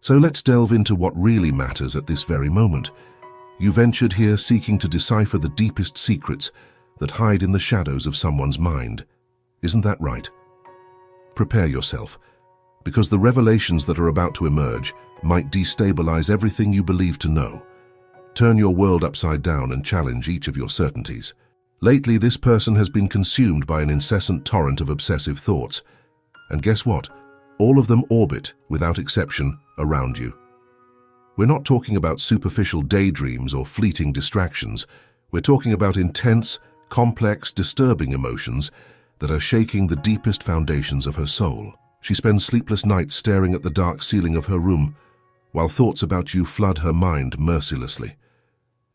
So let's delve into what really matters at this very moment. You ventured here seeking to decipher the deepest secrets that hide in the shadows of someone's mind. Isn't that right? Prepare yourself, because the revelations that are about to emerge might destabilize everything you believe to know. Turn your world upside down and challenge each of your certainties. Lately, this person has been consumed by an incessant torrent of obsessive thoughts. And guess what? All of them orbit, without exception, around you. We're not talking about superficial daydreams or fleeting distractions. We're talking about intense, complex, disturbing emotions that are shaking the deepest foundations of her soul. She spends sleepless nights staring at the dark ceiling of her room, while thoughts about you flood her mind mercilessly.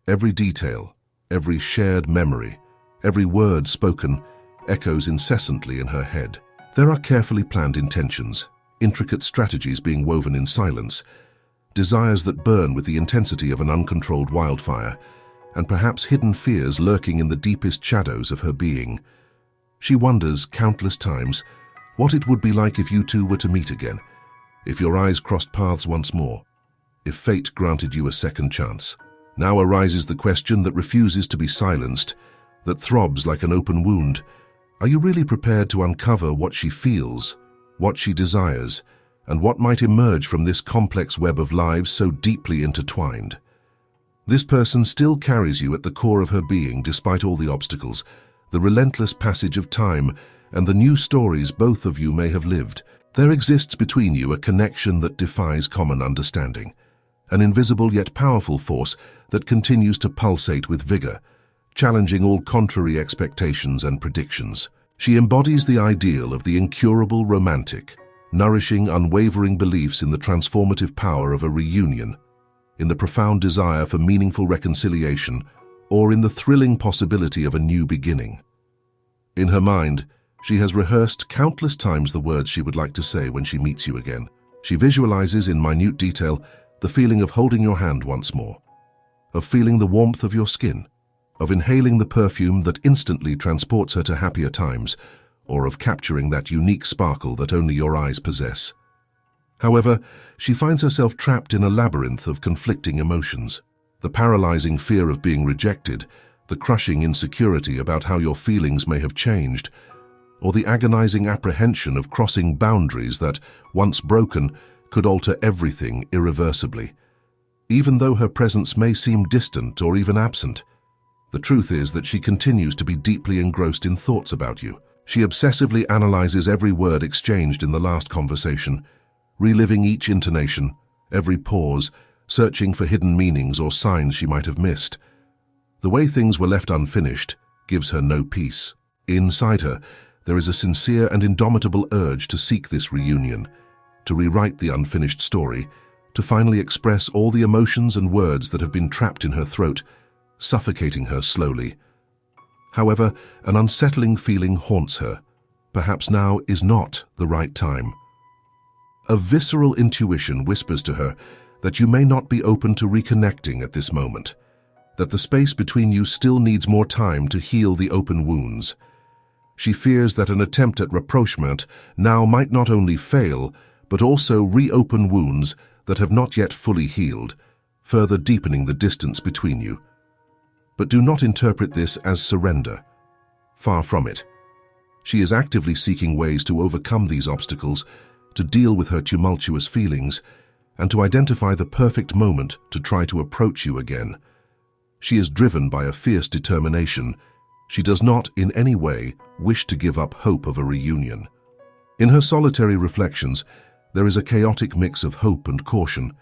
Every detail, every shared memory, every word spoken echoes incessantly in her head. There are carefully planned intentions, intricate strategies being woven in silence, desires that burn with the intensity of an uncontrolled wildfire, and perhaps hidden fears lurking in the deepest shadows of her being. She wonders countless times what it would be like if you two were to meet again, if your eyes crossed paths once more, if fate granted you a second chance. Now arises the question that refuses to be silenced, that throbs like an open wound. Are you really prepared to uncover what she feels, what she desires, and what might emerge from this complex web of lives so deeply intertwined? This person still carries you at the core of her being despite all the obstacles, the relentless passage of time, and the new stories both of you may have lived. There exists between you a connection that defies common understanding, an invisible yet powerful force that continues to pulsate with vigor, challenging all contrary expectations and predictions. She embodies the ideal of the incurable romantic, nourishing unwavering beliefs in the transformative power of a reunion, in the profound desire for meaningful reconciliation, or in the thrilling possibility of a new beginning. In her mind, she has rehearsed countless times the words she would like to say when she meets you again. She visualizes in minute detail the feeling of holding your hand once more, of feeling the warmth of your skin, of inhaling the perfume that instantly transports her to happier times, or of capturing that unique sparkle that only your eyes possess. However, she finds herself trapped in a labyrinth of conflicting emotions. The paralyzing fear of being rejected, the crushing insecurity about how your feelings may have changed, or the agonizing apprehension of crossing boundaries that, once broken, could alter everything irreversibly. Even though her presence may seem distant or even absent, the truth is that she continues to be deeply engrossed in thoughts about you. She obsessively analyzes every word exchanged in the last conversation, reliving each intonation, every pause, searching for hidden meanings or signs she might have missed. The way things were left unfinished gives her no peace. Inside her, there is a sincere and indomitable urge to seek this reunion, to rewrite the unfinished story, to finally express all the emotions and words that have been trapped in her throat, suffocating her slowly. However, an unsettling feeling haunts her. Perhaps now is not the right time. A visceral intuition whispers to her that you may not be open to reconnecting at this moment, that the space between you still needs more time to heal the open wounds. She fears that an attempt at rapprochement now might not only fail, but also reopen wounds that have not yet fully healed, further deepening the distance between you. But do not interpret this as surrender. Far from it. She is actively seeking ways to overcome these obstacles, to deal with her tumultuous feelings, and to identify the perfect moment to try to approach you again. She is driven by a fierce determination. She does not, in any way, wish to give up hope of a reunion. In her solitary reflections, there is a chaotic mix of hope and caution,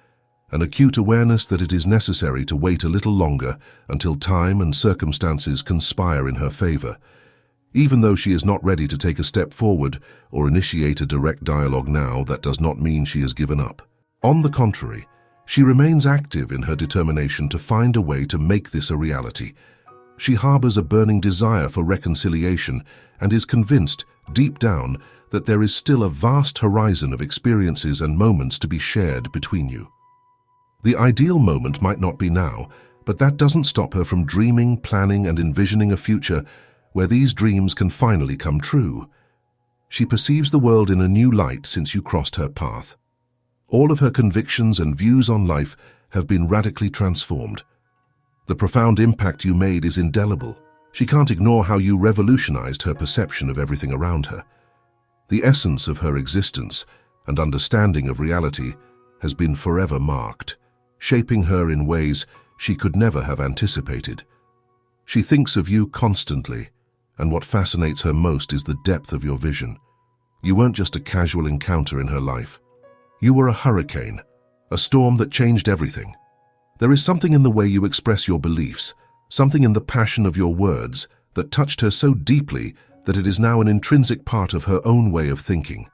an acute awareness that it is necessary to wait a little longer until time and circumstances conspire in her favor. Even though she is not ready to take a step forward or initiate a direct dialogue now, that does not mean she has given up. On the contrary, she remains active in her determination to find a way to make this a reality. She harbors a burning desire for reconciliation and is convinced, deep down, that there is still a vast horizon of experiences and moments to be shared between you. The ideal moment might not be now, but that doesn't stop her from dreaming, planning, and envisioning a future where these dreams can finally come true. She perceives the world in a new light since you crossed her path. All of her convictions and views on life have been radically transformed. The profound impact you made is indelible. She can't ignore how you revolutionized her perception of everything around her. The essence of her existence and understanding of reality has been forever marked, shaping her in ways she could never have anticipated. She thinks of you constantly, and what fascinates her most is the depth of your vision. You weren't just a casual encounter in her life. You were a hurricane, a storm that changed everything. There is something in the way you express your beliefs, something in the passion of your words that touched her so deeply that it is now an intrinsic part of her own way of thinking.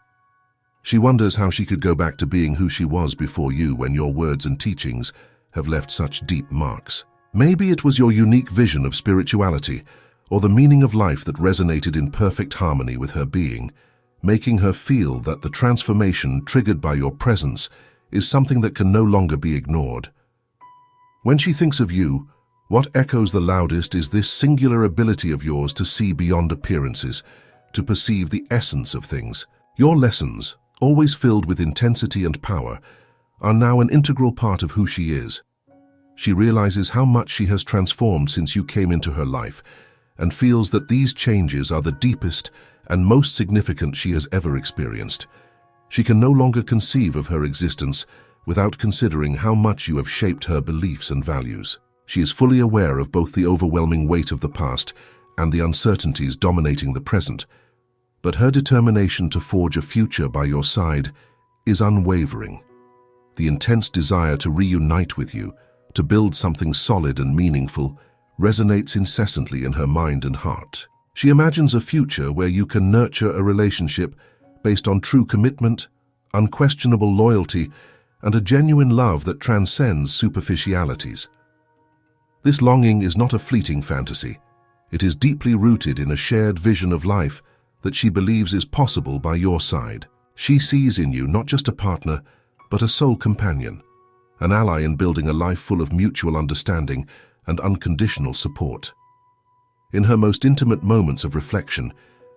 She wonders how she could go back to being who she was before you when your words and teachings have left such deep marks. Maybe it was your unique vision of spirituality or the meaning of life that resonated in perfect harmony with her being, making her feel that the transformation triggered by your presence is something that can no longer be ignored. When she thinks of you, what echoes the loudest is this singular ability of yours to see beyond appearances, to perceive the essence of things. Your lessons, always filled with intensity and power, are now an integral part of who she is. She realizes how much she has transformed since you came into her life, and feels that these changes are the deepest and most significant she has ever experienced. She can no longer conceive of her existence without considering how much you have shaped her beliefs and values. She is fully aware of both the overwhelming weight of the past and the uncertainties dominating the present, but her determination to forge a future by your side is unwavering. The intense desire to reunite with you, to build something solid and meaningful, resonates incessantly in her mind and heart. She imagines a future where you can nurture a relationship based on true commitment, unquestionable loyalty, and a genuine love that transcends superficialities. This longing is not a fleeting fantasy. It is deeply rooted in a shared vision of life that she believes is possible by your side. She sees in you not just a partner, but a soul companion, an ally in building a life full of mutual understanding and unconditional support. In her most intimate moments of reflection,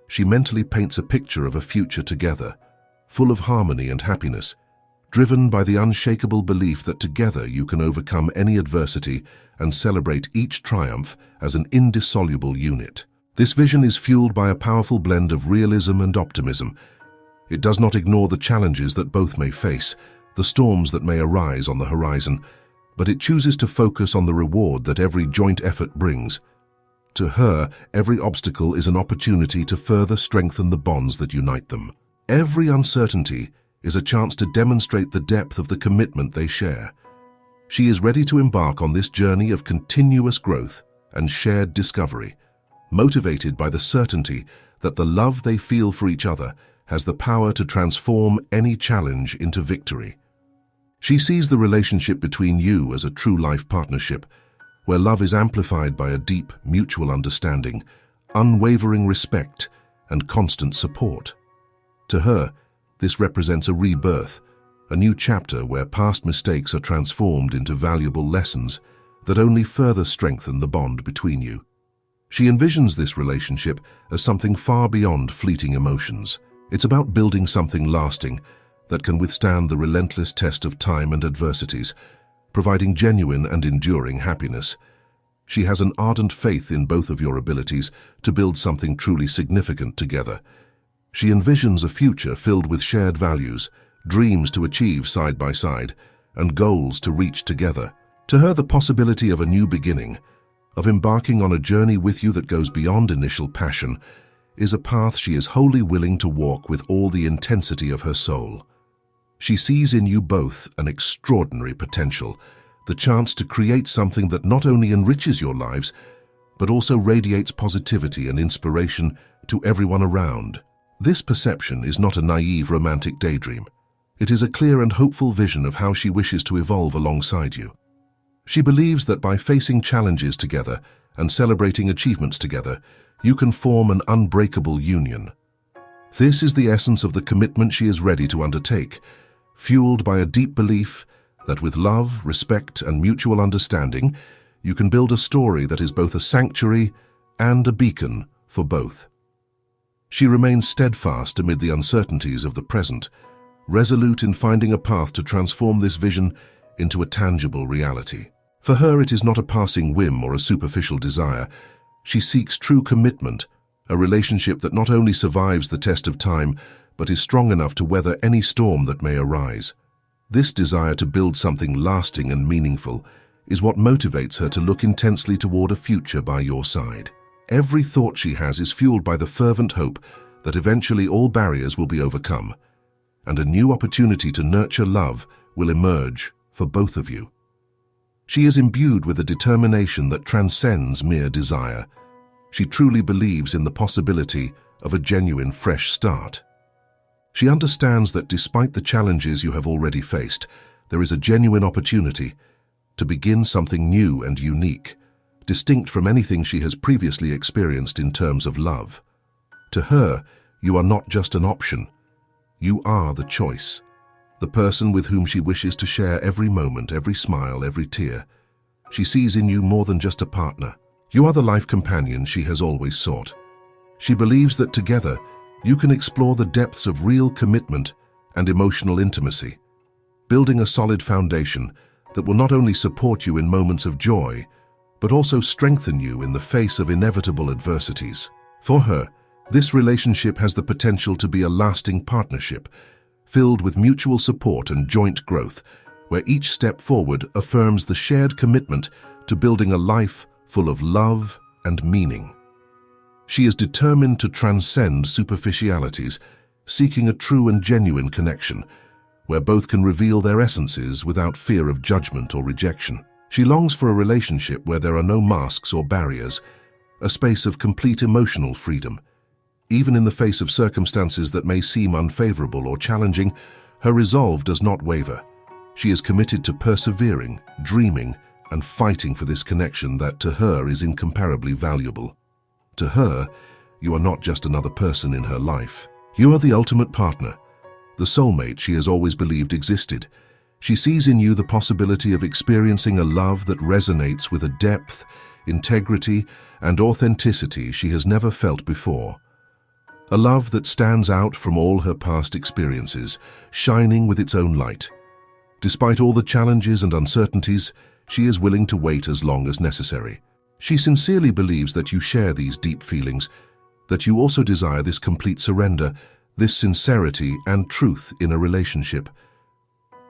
she mentally paints a picture of a future together, full of harmony and happiness, driven by the unshakable belief that together you can overcome any adversity and celebrate each triumph as an indissoluble unit. This vision is fueled by a powerful blend of realism and optimism. It does not ignore the challenges that both may face, the storms that may arise on the horizon, but it chooses to focus on the reward that every joint effort brings. To her, every obstacle is an opportunity to further strengthen the bonds that unite them. Every uncertainty is a chance to demonstrate the depth of the commitment they share. She is ready to embark on this journey of continuous growth and shared discovery, motivated by the certainty that the love they feel for each other has the power to transform any challenge into victory. She sees the relationship between you as a true life partnership, where love is amplified by a deep mutual understanding, unwavering respect, and constant support. To her, this represents a rebirth, a new chapter where past mistakes are transformed into valuable lessons that only further strengthen the bond between you. She envisions this relationship as something far beyond fleeting emotions. It's about building something lasting that can withstand the relentless test of time and adversities, providing genuine and enduring happiness. She has an ardent faith in both of your abilities to build something truly significant together. She envisions a future filled with shared values, dreams to achieve side by side, and goals to reach together. To her, the possibility of a new beginning, of embarking on a journey with you that goes beyond initial passion, is a path she is wholly willing to walk with all the intensity of her soul. She sees in you both an extraordinary potential, the chance to create something that not only enriches your lives, but also radiates positivity and inspiration to everyone around. This perception is not a naive romantic daydream. It is a clear and hopeful vision of how she wishes to evolve alongside you. She believes that by facing challenges together and celebrating achievements together, you can form an unbreakable union. This is the essence of the commitment she is ready to undertake, fueled by a deep belief that with love, respect, and mutual understanding, you can build a story that is both a sanctuary and a beacon for both. She remains steadfast amid the uncertainties of the present, resolute in finding a path to transform this vision into a tangible reality. For her, it is not a passing whim or a superficial desire. She seeks true commitment, a relationship that not only survives the test of time, but is strong enough to weather any storm that may arise. This desire to build something lasting and meaningful is what motivates her to look intensely toward a future by your side. Every thought she has is fueled by the fervent hope that eventually all barriers will be overcome, and a new opportunity to nurture love will emerge for both of you. She is imbued with a determination that transcends mere desire. She truly believes in the possibility of a genuine fresh start. She understands that despite the challenges you have already faced, there is a genuine opportunity to begin something new and unique, distinct from anything she has previously experienced in terms of love. To her, you are not just an option. You are the choice, the person with whom she wishes to share every moment, every smile, every tear. She sees in you more than just a partner. You are the life companion she has always sought. She believes that together, you can explore the depths of real commitment and emotional intimacy, building a solid foundation that will not only support you in moments of joy, but also strengthen you in the face of inevitable adversities. For her, this relationship has the potential to be a lasting partnership, filled with mutual support and joint growth, where each step forward affirms the shared commitment to building a life full of love and meaning. She is determined to transcend superficialities, seeking a true and genuine connection, where both can reveal their essences without fear of judgment or rejection. She longs for a relationship where there are no masks or barriers, a space of complete emotional freedom. Even in the face of circumstances that may seem unfavorable or challenging, her resolve does not waver. She is committed to persevering, dreaming, and fighting for this connection that to her is incomparably valuable. To her, you are not just another person in her life. You are the ultimate partner, the soulmate she has always believed existed. She sees in you the possibility of experiencing a love that resonates with a depth, integrity, and authenticity she has never felt before. A love that stands out from all her past experiences, shining with its own light. Despite all the challenges and uncertainties, she is willing to wait as long as necessary. She sincerely believes that you share these deep feelings, that you also desire this complete surrender, this sincerity and truth in a relationship.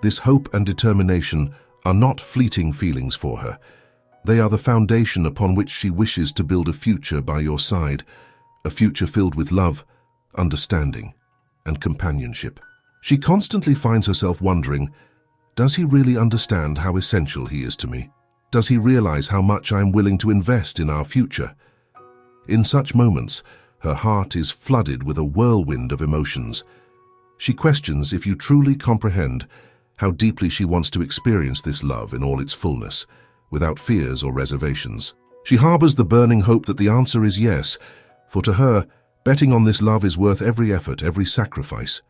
This hope and determination are not fleeting feelings for her. They are the foundation upon which she wishes to build a future by your side, a future filled with love, understanding, and companionship. She constantly finds herself wondering, does he really understand how essential he is to me? Does he realize how much I am willing to invest in our future? In such moments, her heart is flooded with a whirlwind of emotions. She questions if you truly comprehend how deeply she wants to experience this love in all its fullness, without fears or reservations. She harbors the burning hope that the answer is yes, for to her, betting on this love is worth every effort, every sacrifice.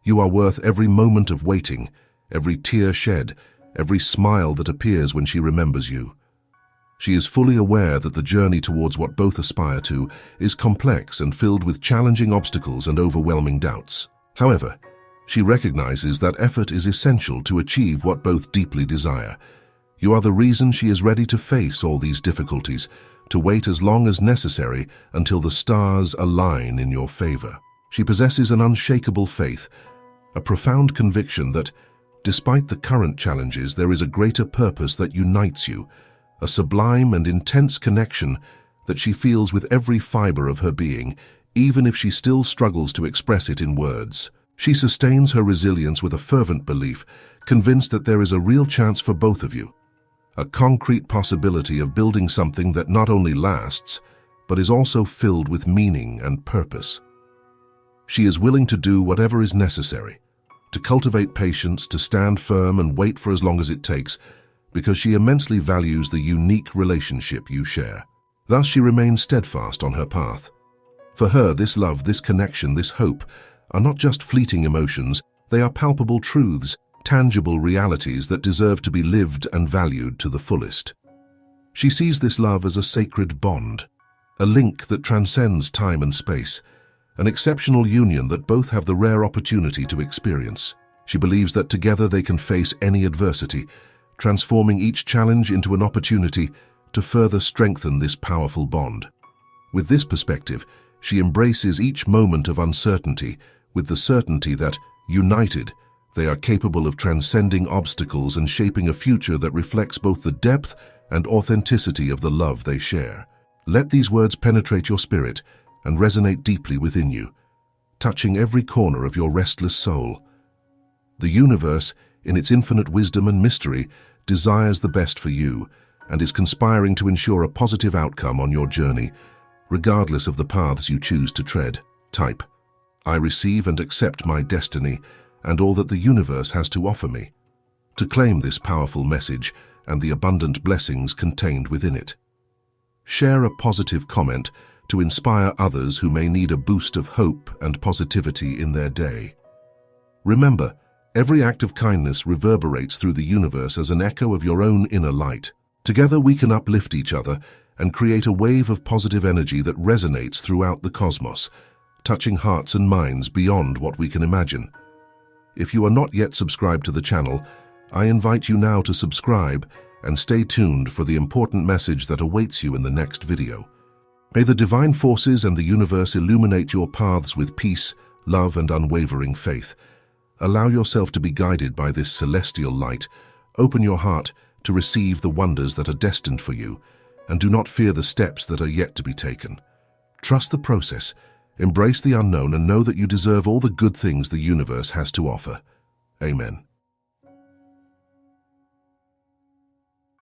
You are worth every moment of waiting, every tear shed, every smile that appears when she remembers you. She is fully aware that the journey towards what both aspire to is complex and filled with challenging obstacles and overwhelming doubts. However, she recognizes that effort is essential to achieve what both deeply desire. You are the reason she is ready to face all these difficulties, to wait as long as necessary until the stars align in your favor. She possesses an unshakable faith, a profound conviction that, despite the current challenges, there is a greater purpose that unites you, a sublime and intense connection that she feels with every fiber of her being, even if she still struggles to express it in words. She sustains her resilience with a fervent belief, convinced that there is a real chance for both of you, a concrete possibility of building something that not only lasts, but is also filled with meaning and purpose. She is willing to do whatever is necessary, to cultivate patience, to stand firm and wait for as long as it takes, because she immensely values the unique relationship you share. Thus she remains steadfast on her path. For her, this love, this connection, this hope are not just fleeting emotions, they are palpable truths, tangible realities that deserve to be lived and valued to the fullest. She sees this love as a sacred bond, a link that transcends time and space, an exceptional union that both have the rare opportunity to experience. She believes that together they can face any adversity, transforming each challenge into an opportunity to further strengthen this powerful bond. With this perspective, she embraces each moment of uncertainty with the certainty that, united, they are capable of transcending obstacles and shaping a future that reflects both the depth and authenticity of the love they share. Let these words penetrate your spirit and resonate deeply within you, touching every corner of your restless soul. The universe, in its infinite wisdom and mystery, desires the best for you and is conspiring to ensure a positive outcome on your journey, regardless of the paths you choose to tread. Type, "I receive and accept my destiny and all that the universe has to offer me," to claim this powerful message and the abundant blessings contained within it. Share a positive comment to inspire others who may need a boost of hope and positivity in their day. Remember, every act of kindness reverberates through the universe as an echo of your own inner light. Together we can uplift each other and create a wave of positive energy that resonates throughout the cosmos, touching hearts and minds beyond what we can imagine. If you are not yet subscribed to the channel, I invite you now to subscribe and stay tuned for the important message that awaits you in the next video. May the divine forces and the universe illuminate your paths with peace, love, and unwavering faith. Allow yourself to be guided by this celestial light. Open your heart to receive the wonders that are destined for you, and do not fear the steps that are yet to be taken. Trust the process, embrace the unknown, and know that you deserve all the good things the universe has to offer. Amen.